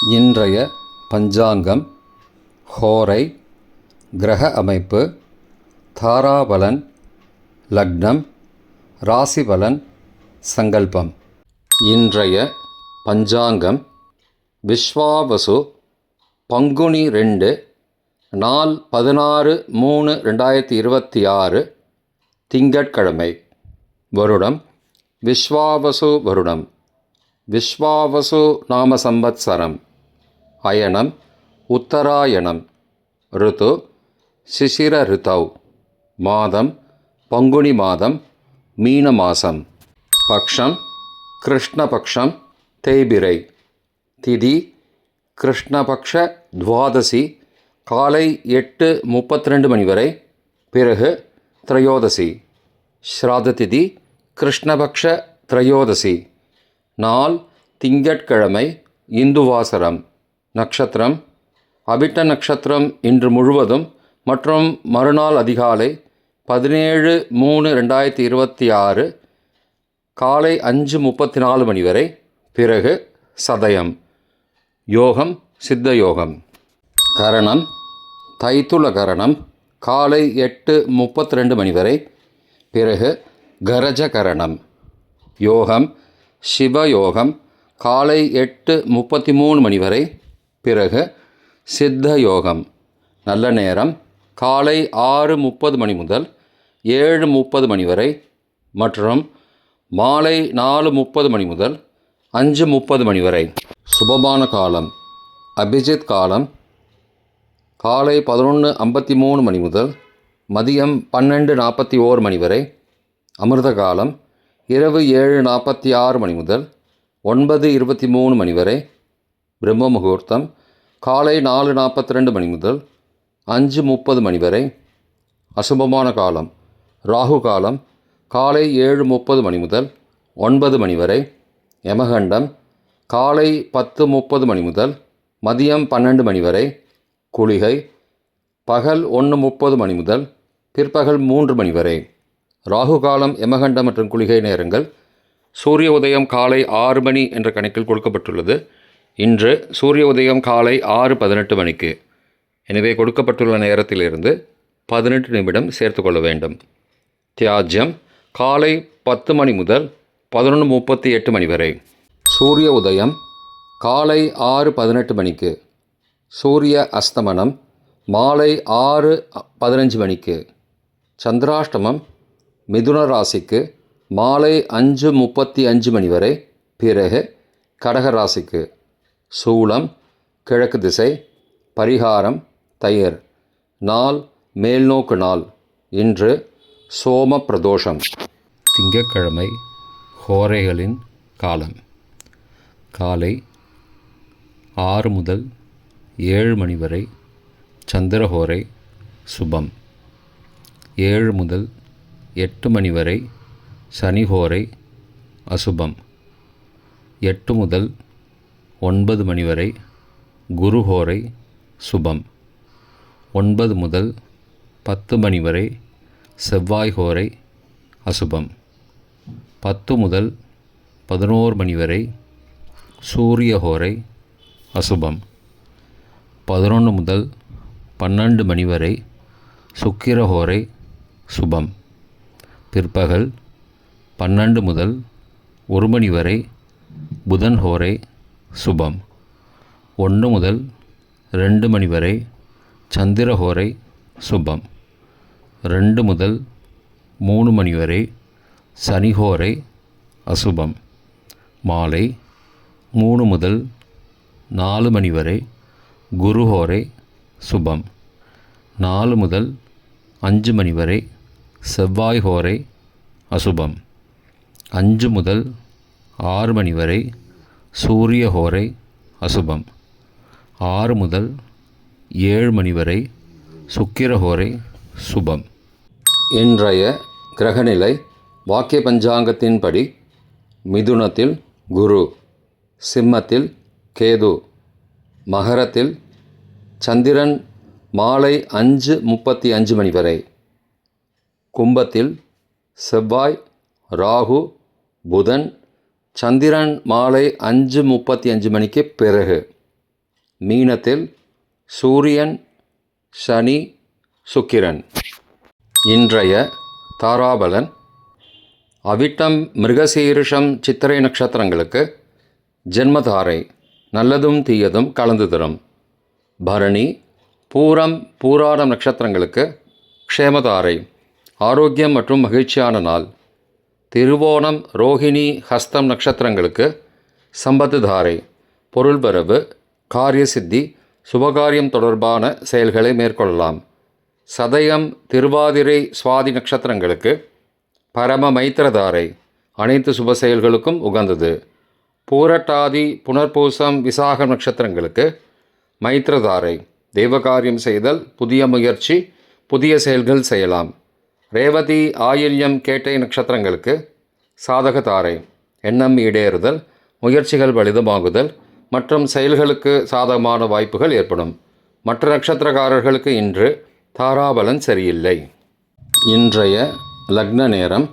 இன்றைய பஞ்சாங்கம், ஹோரை, கிரக அமைப்பு, தாராபலன், லக்னம், ராசிபலன், சங்கல்பம். இன்றைய பஞ்சாங்கம் விஸ்வாவசு, பங்குனி 2, நாள் 16/3/2026, திங்கட்கிழமை. வருடம் விஸ்வாவசு வருடம். விஸ்வாவசு நாம சம்பத்சரம். அயனம் உத்தராயணம். ருது சிசிர ருதௌ. மாதம் பங்குனி மாதம், மீன மாசம். பக்ஷம் கிருஷ்ணபக்ஷம், தேய்பிரை. திதி கிருஷ்ணபக்ஷ துவாதசி, காலை 8:32 மணி வரை, பிறகு திரையோதசி. ஸ்ராத திதி கிருஷ்ணபக்ஷ திரையோதசி. நாள் திங்கட்கிழமை, இந்துவாசரம். நட்சத்திரம் அவிட்ட நட்சத்திரம் இன்று முழுவதும் மற்றும் மறுநாள் அதிகாலை 17/3/2026 காலை 5:34 மணி வரை, பிறகு சதயம். யோகம் சித்த யோகம். கரணம் தைத்துல கரணம், காலை 8:32 மணி வரை, பிறகு கரஜ கரணம். யோகம் சிவயோகம், காலை 8:33 மணி வரை, பிறகு சித்த யோகம். நல்ல நேரம் காலை 6:30 மணி முதல் 7:30 மணி வரை மற்றும் மாலை 4:30 மணி முதல் 5:30 மணி வரை. சுபமான காலம் அபிஜித் காலம் காலை 11:53 மணி முதல் மதியம் 12:41 மணி வரை. அமிர்த காலம் இரவு 7:46 மணி முதல் 9:23 மணி வரை. பிரம்ம முகூர்த்தம் காலை 4:42 மணி முதல் 5:30 மணி வரை. அசுபமான காலம் ராகு காலம் காலை 7:30 மணி முதல் 9 மணி வரை. யமகண்டம் காலை 10:30 மணி முதல் மதியம் 12 மணி வரை. குளிகை பகல் 1:30 மணி முதல் பிற்பகல் 3 மணி வரை. ராகு காலம், யமகண்டம் மற்றும் குளிகை நேரங்கள். சூரிய உதயம் காலை 6 மணி என்ற கணக்கில் கொடுக்கப்பட்டுள்ளது. இன்று சூரிய உதயம் காலை 6:18 மணிக்கு. எனவே கொடுக்கப்பட்டுள்ள நேரத்திலிருந்து 18 நிமிடம் சேர்த்து கொள்ள வேண்டும். தியாஜ்யம் காலை 10 மணி முதல் 11:38 மணி வரை. சூரிய உதயம் காலை 6:18 மணிக்கு. சூரிய அஸ்தமனம் மாலை 6:15 மணிக்கு. சந்திராஷ்டமம் மிதுன ராசிக்கு மாலை 5:35 மணி வரை, பிறகு கடக ராசிக்கு. சூலம் கிழக்கு திசை. பரிகாரம் தயிர். நாள் மேல்நோக்கு நாள். இன்று சோம பிரதோஷம். திங்கட்கிழமை, ஹோரைகளின் காலம். காலை 6 முதல் 7 மணி வரை சந்திரஹோரை சுபம். 7 முதல் 8 மணி வரை சனிஹோரை அசுபம். 8 முதல் 9 மணி வரை குருஹோரை சுபம். 9 முதல் 10 மணி வரை செவ்வாய் ஹோரை அசுபம். 10 முதல் 11 மணி வரை சூரிய ஹோரை அசுபம். 11 முதல் 12 மணி வரை சுக்கிர ஹோரை சுபம். பிற்பகல் 12 முதல் 1 மணி வரை புதன் ஹோரை சுபம். 1 முதல் 2 மணி வரை சந்திர ஹோரை சுபம். 2 முதல் 3 மணி வரை சனி ஹோரை அசுபம். மாலை 3 முதல் 4 மணி வரை குரு ஹோரை சுபம். 4 முதல் 5 மணி வரை செவ்வாய் ஹோரை அசுபம். 5 முதல் 6 மணி வரை சூரிய ஹோரை அசுபம். 6 முதல் 7 மணி வரை சுக்கிர ஹோரை சுபம். இன்றைய கிரகநிலை வாக்கிய பஞ்சாங்கத்தின்படி மிதுனத்தில் குரு, சிம்மத்தில் கேது, மகரத்தில் சந்திரன் மாலை 5:35 மணி வரை, கும்பத்தில் செவ்வாய், ராகு, புதன், சந்திரன் மாலை 5:35 மணிக்கு பிறகு, மீனத்தில் சூரியன், சனி, சுக்கிரன். இன்றைய தாராபலன். அவிட்டம், மிருகசீரிஷம், சித்திரை நட்சத்திரங்களுக்கு ஜென்மதாரை நல்லதும் தீயதும் கலந்து தரும். பரணி, பூரம், பூராடம் நட்சத்திரங்களுக்கு க்ஷேமதாரை ஆரோக்கியம் மற்றும் மகிழ்ச்சியான நாள். திருவோணம், ரோஹிணி, ஹஸ்தம் நட்சத்திரங்களுக்கு சம்பத்து தாரை பொருள்வரவு, காரிய சித்தி, சுபகாரியம் தொடர்பான செயல்களை மேற்கொள்ளலாம். சதயம், திருவாதிரை, சுவாதி நட்சத்திரங்களுக்கு பரம மைத்திரதாரை அனைத்து சுப செயல்களுக்கும் உகந்தது. பூரட்டாதி, புனர்பூசம், விசாகம் நட்சத்திரங்களுக்கு மைத்திரதாரை தெய்வகாரியம் செய்தல், புதிய முயற்சி, புதிய செயல்கள் செய்யலாம். ரேவதி, ஆயில்யம், கேட்டை நட்சத்திரங்களுக்கு சாதகதாரை எண்ணம் ஈடேறுதல், முயற்சிகள் பலிதமாகுதல் மற்றும் செயல்களுக்கு சாதகமான வாய்ப்புகள் ஏற்படும். மற்ற நட்சத்திரக்காரர்களுக்கு இன்று தாராபலன் சரியில்லை. இன்றைய லக்ன நேரம்.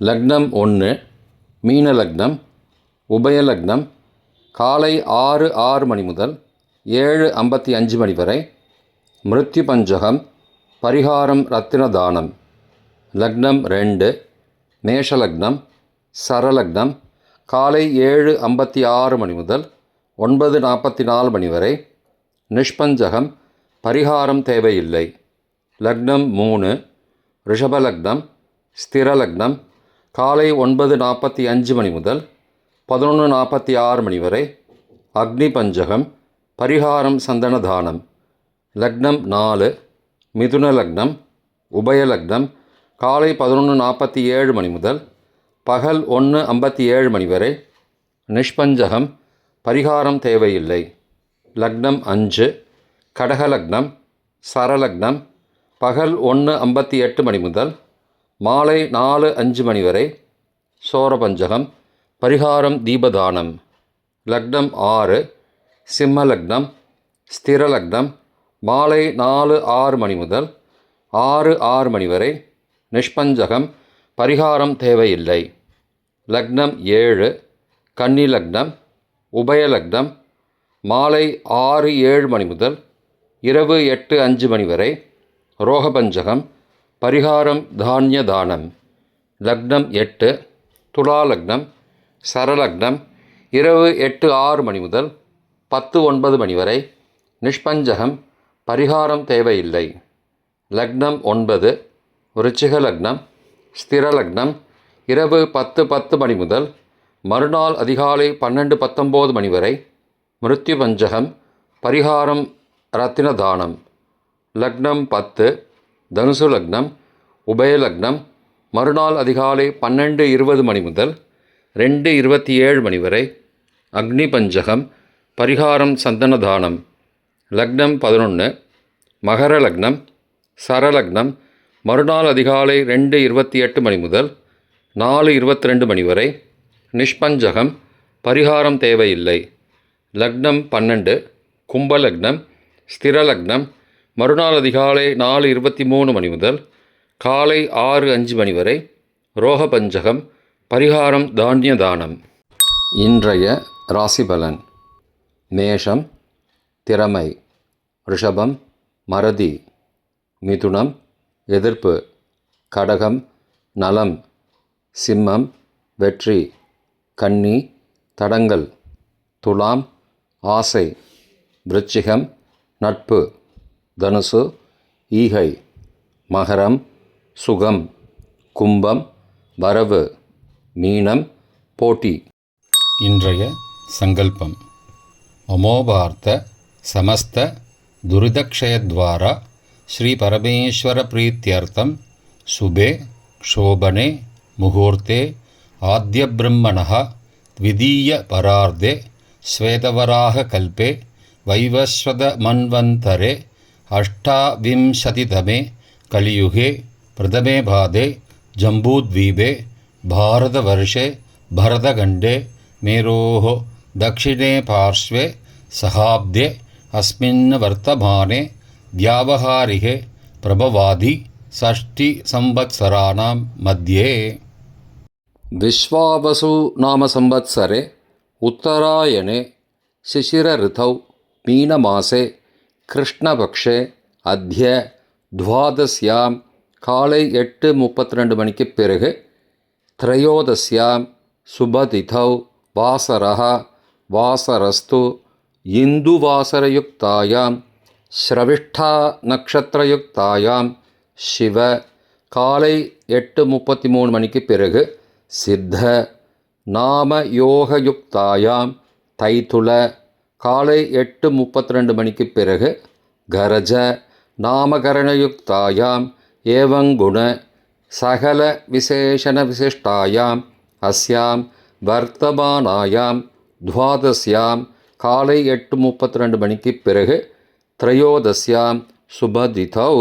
லக்னம் 1, மீன லக்னம், உபய லக்னம் காலை 6 மணி முதல் 7:55 மணி வரை. மிருத்யு பஞ்சகம், பரிகாரம் ரத்தின தானம். லக்னம் 2, மேஷ லக்னம், சரலக்னம் காலை 7:56 மணி முதல் 9:44 மணி வரை. நிஷ்பஞ்சகம், பரிகாரம் தேவையில்லை. லக்னம் 3, ரிஷபலக்னம், ஸ்திரலக்னம் காலை 9:45 மணி முதல் 11:46 மணி வரை. அக்னி பஞ்சகம், பரிகாரம் சந்தனதானம். லக்னம் 4, மிதுன லக்னம், உபய லக்னம் காலை 11:47 மணி முதல் பகல் 1:57 மணி வரை. நிஷ்பஞ்சகம், பரிகாரம் தேவையில்லை. லக்னம் 5, கடகலக்னம், சரலக்னம் பகல் 1:58 மணி முதல் மாலை 4:05 மணி வரை. சோரபஞ்சகம், பரிகாரம் தீபதானம். லக்னம் 6, சிம்ம லக்னம், ஸ்திரலக்னம் மாலை 4:06 மணி முதல் 6:06 மணி வரை. நிஷ்பஞ்சகம், பரிகாரம் தேவையில்லை. லக்னம் 7, கன்னி லக்னம், உபய லக்னம் மாலை 6:07 மணி முதல் இரவு 8:05 மணி வரை. ரோகபஞ்சகம், பரிகாரம் தானிய தானம். லக்னம் 8, துலா லக்னம், சரலக்னம் இரவு 8:06 மணி முதல் 10:09 மணி வரை. நிஷ்பஞ்சகம், பரிகாரம் தேவையில்லை. லக்னம் 9, விருச்சிக லக்னம், ஸ்திரலக்னம் இரவு 10:10 மணி முதல் மறுநாள் அதிகாலை 12:19 மணி வரை. மிருத்யு பஞ்சகம், பரிகாரம் ரத்தின தானம். லக்னம் 10, தனுசு லக்னம், உபய லக்னம் மறுநாள் அதிகாலை 12:20 மணி முதல் 2:27 மணி வரை. அக்னி பஞ்சகம், பரிகாரம் சந்தனதானம். லக்னம் 11, மகர லக்னம், சரலக்னம் மறுநாள் அதிகாலை 2:28 மணி முதல் 4:22 மணி வரை. நிஷ்பஞ்சகம், பரிகாரம் தேவையில்லை. லக்னம் 12, கும்பலக்னம், ஸ்திரலக்னம் மறுநாள் அதிகாலை 4:23 மணி முதல் காலை 6:05 மணி வரை. ரோகபஞ்சகம், பரிகாரம் தானிய தானம். இன்றைய ராசிபலன். மேஷம், திறமை, ரிஷபம், மறதி, மிதுனம், எதிர்ப்பு, கடகம், நலம், சிம்மம், வெற்றி, கன்னி, தடங்கல், துலாம், ஆசை, விருச்சிகம், நட்பு, தனுசு, ஈகை, மகரம், சுகம், கும்பம், வரவு, மீனம், போட்டி. இன்றைய சங்கல்பம். அமோபார்த்த சமஸ்த துரிதக்ஷயத்வாரா ஸ்ரீ பரமேஸ்வர பிரீத்தியர்த்தம் சுபே க்ஷோபனே முகூர்த்தே ஆத்ய பிரம்மணः த்விதீய பரார்த்தே ஸ்வேதவராக கல்பே வைவஸ்வத மன்வந்தரே அஷ்டாவிம்சதிதமே கலியுகே பிரதமே பாதே ஜம்பூத்வீபே பாரதவர்ஷே பரதகண்டே மேரோः दक्षिणे पार्श्वे सहाब्दे अस्मिन् वर्तमाने व्यावहारिके प्रभवादि षष्टिसंवत्सराणां मध्ये विश्वावसु नाम संवत्सरे उत्तरायणे शिशिर ऋतौ मीनमासे कृष्णपक्षे अद्य द्वादश्यां காலை 8:32 மணிக்குப் பிறகு த்ரயோதஸ்யாம் சுபதிதௌ வாசரः வாசரஸ்து இந்து வாசரயுக்தாயாம் ஸ்ரவிஷ்டா நக்ஷத்திரயுக்தாயாம் சிவ காலை 8:33 மணிக்குப் பிறகு சித்த நாம யோகயுக்தாயாம் தைதுல காலை 8:32 மணிக்குப் பிறகு கரஜ நாமகரணயுக்தாயாம் ஏவங்குண சகல விசேஷண விசிஷ்டாயாம் அஸ்யாம் வர்த்தமானாயாம் துவாதஸ்யாம் காலை 8:32 மணிக்குப் பிறகு த்ரயோதஸ்யாம் சுபதிதௌ.